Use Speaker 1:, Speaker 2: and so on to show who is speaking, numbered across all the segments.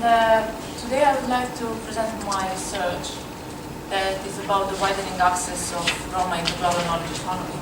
Speaker 1: Today I would like to present my research that is about the widening access of Roma in the global knowledge economy.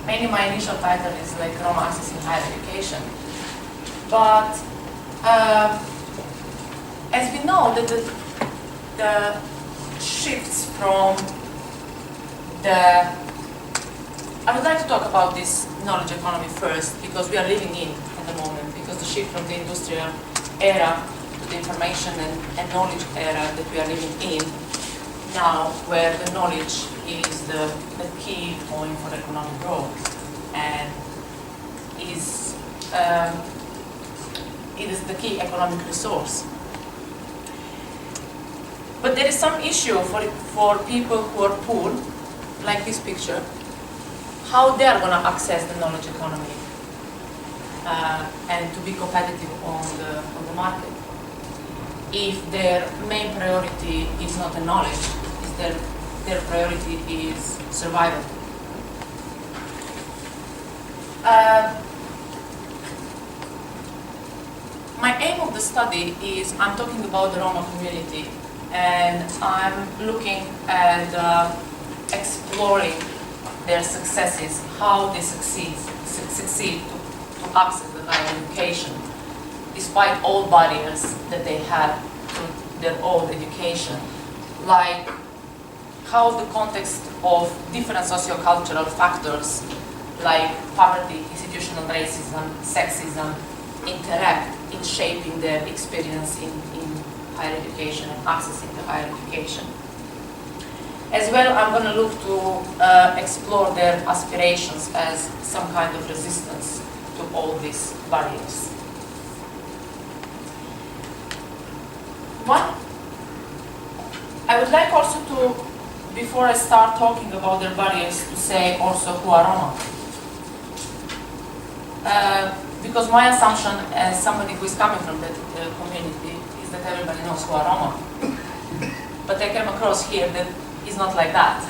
Speaker 1: Mainly my initial title is like Roma accessing higher education. But as we know that the shifts from I would like to talk about this knowledge economy first because we are living in at the moment, because the shift from the industrial era to the information and knowledge era that we are living in now, where the knowledge is the key point for economic growth and it is the key economic resource. But there is some issue for people who are poor, like this picture, how they are going to access the knowledge economy and to be competitive on the market. If their main priority is not the knowledge, their priority is survival. My aim of the study is, I'm talking about the Roma community, and I'm looking at exploring their successes, how they succeed to access the higher education, despite all barriers that they had to their old education, like how the context of different socio-cultural factors like poverty, institutional racism, sexism interact in shaping their experience in higher education and accessing to higher education. As well, I'm going to look to explore their aspirations as some kind of resistance to all these barriers. I would like also to, before I start talking about their barriers, to say also who are Roma. Because my assumption as somebody who is coming from that community is that everybody knows who are Roma. But I came across here that it's not like that.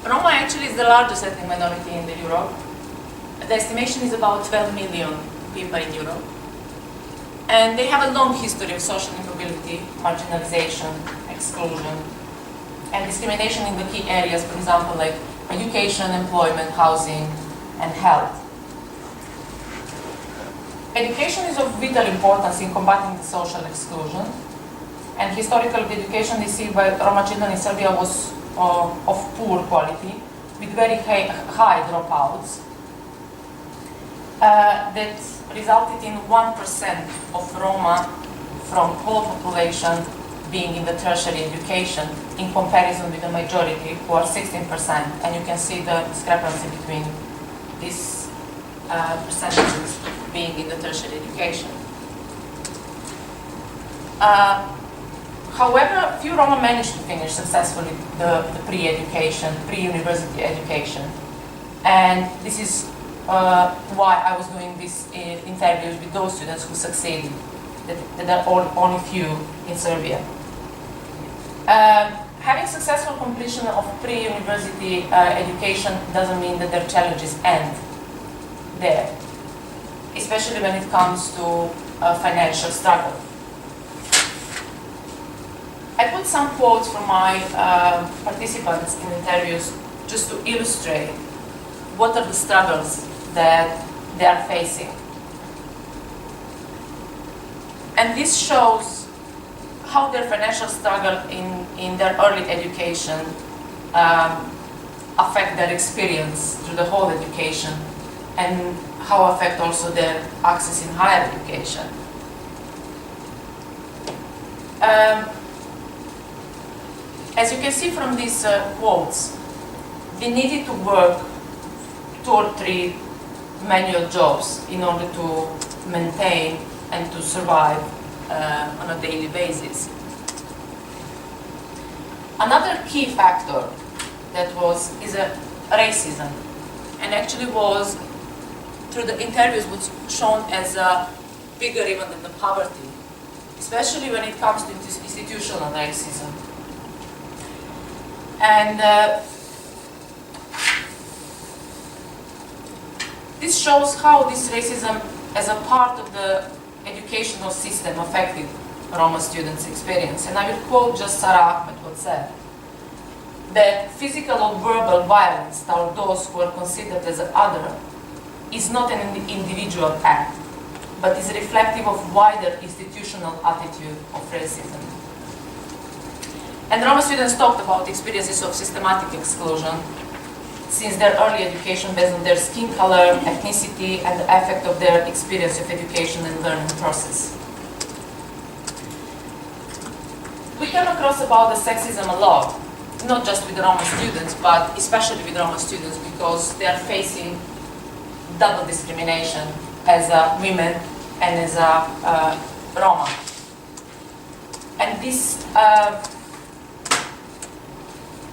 Speaker 1: Roma actually is the largest ethnic minority in Europe. The estimation is about 12 million people in Europe. And they have a long history of social immobility, marginalization, exclusion, and discrimination in the key areas, for example, like education, employment, housing, and health. Education is of vital importance in combating the social exclusion. And historically, the education received by Roma children in Serbia was of poor quality, with very high dropouts, that resulted in 1% of Roma from whole population being in the tertiary education, in comparison with the majority, who are 16%. And you can see the discrepancy between these percentages being in the tertiary education. However, few Roma managed to finish successfully the pre-education, pre-university education. And this is why I was doing these interviews with those students who succeeded, that are only few in Serbia. Having successful completion of pre-university education doesn't mean that their challenges end there, especially when it comes to financial struggle. I put some quotes from my participants in interviews just to illustrate what are the struggles that they are facing. And this shows how their financial struggle in their early education affect their experience through the whole education, and how affect also their access in higher education. As you can see from these quotes, they needed to work 2 or 3 manual jobs in order to maintain and to survive on a daily basis. Another key factor that is racism, and actually was, through the interviews, was shown as bigger even than the poverty, especially when it comes to institutional racism. And this shows how this racism as a part of the educational system affected Roma students' experience. And I will quote just Sarah Ahmed what said, that physical or verbal violence toward those who are considered as other is not an individual act, but is reflective of wider institutional attitude of racism. And Roma students talked about experiences of systematic exclusion since their early education based on their skin color, ethnicity, and the effect of their experience of education and learning process. We came across about the sexism a lot, not just with the Roma students, but especially with Roma students because they are facing double discrimination as women and as Roma. And these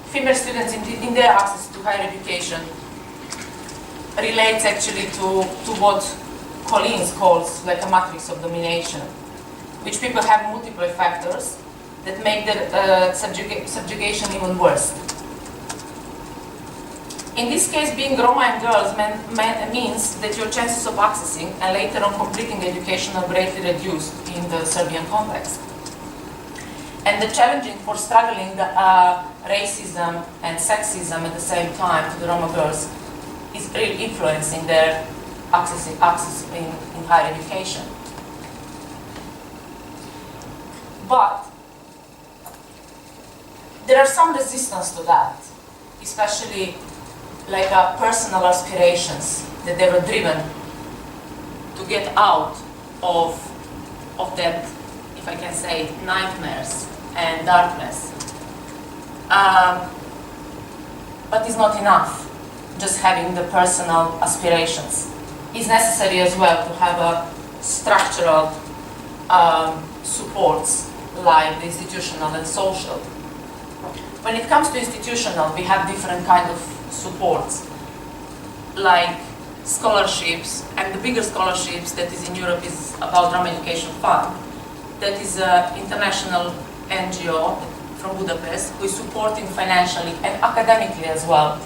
Speaker 1: female students in their access to higher education relates actually to what Collins calls like a matrix of domination, which people have multiple factors that make the subjugation even worse. In this case, being Roma and girls means that your chances of accessing and later on completing education are greatly reduced in the Serbian context. And the challenging for struggling the racism and sexism at the same time to the Roma girls is really influencing their access in higher education. But there are some resistance to that, especially like personal aspirations that they were driven to get out of that, if I can say, nightmares and darkness. But it's not enough just having the personal aspirations. It's necessary as well to have a structural supports like the institutional and social. When it comes to institutional, we have different kind of supports, like scholarships, and the bigger scholarships that is in Europe is about Roma Education Fund. That is an international NGO from Budapest who is supporting financially and academically as well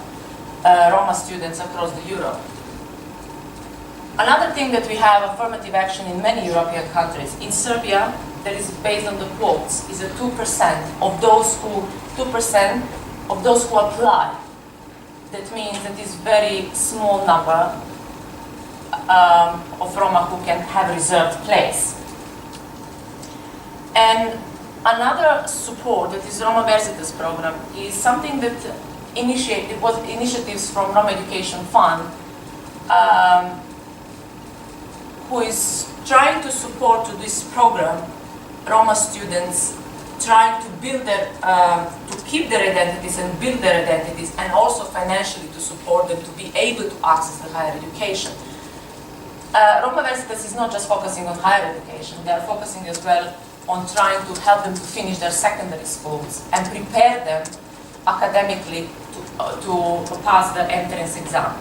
Speaker 1: Roma students across the Europe. Another thing that we have affirmative action in many European countries. In Serbia, that is based on the quotes, is a 2% of those who apply. That means that is very small number of Roma who can have reserved place. And another support that is Roma Versitas program is something that was initiatives from Roma Education Fund who is trying to support to this program Roma students trying to build their, to keep their identities and build their identities, and also financially to support them to be able to access the higher education. Roma Versitas is not just focusing on higher education, they are focusing as well on trying to help them to finish their secondary schools and prepare them academically to pass the entrance exam.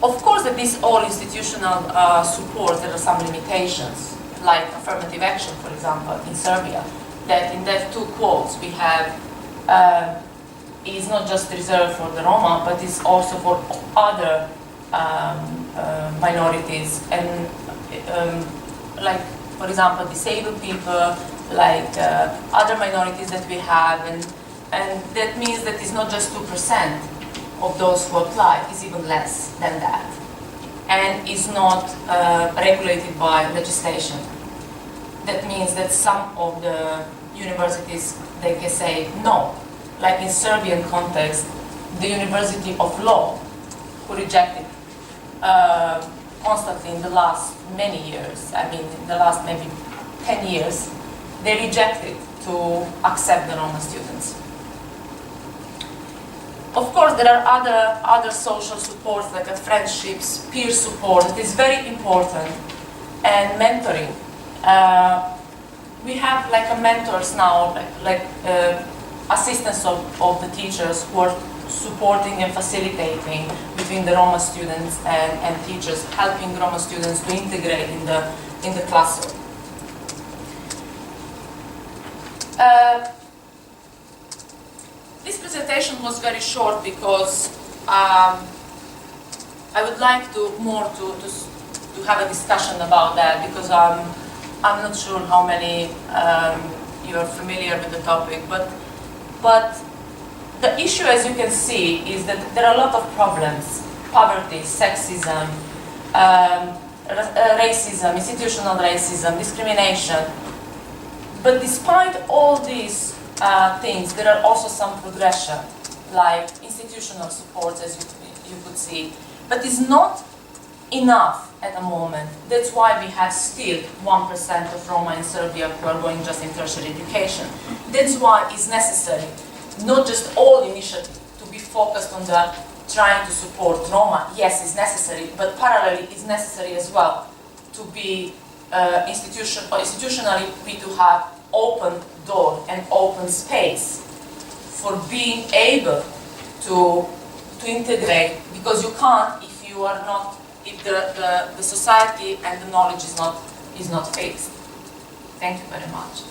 Speaker 1: Of course, that this all institutional support, there are some limitations, like affirmative action, for example, in Serbia, that in that two quotes we have is not just reserved for the Roma, but is also for other minorities, and like, for example, disabled people, like other minorities that we have, and that means that it's not just 2% of those who apply, is even less than that, and is not regulated by legislation. That means that some of the universities, they can say no. Like in Serbian context, the University of Law, who rejected constantly in the last many years, I mean in the last maybe 10 years, they rejected to accept the Roma students. Of course, there are other social supports like friendships, peer support. It is very important, and mentoring. We have like mentors now, like assistants of the teachers who are supporting and facilitating between the Roma students and teachers, helping Roma students to integrate in the classroom. This presentation was very short because I would like to have a discussion about that, because I'm not sure how many you are familiar with the topic, but the issue, as you can see, is that there are a lot of problems: poverty, sexism, racism, institutional racism, discrimination. But despite all these things, there are also some progression, like institutional support, as you could see. But it's not enough at the moment. That's why we have still 1% of Roma in Serbia who are going just in tertiary education. That's why it's necessary, not just all initiatives to be focused on the trying to support Roma. Yes, it's necessary, but parallelly it's necessary as well to be institutionally we to have open door and open space for being able to integrate, because you can't if you are not, if the society and the knowledge is not fixed. Thank you very much.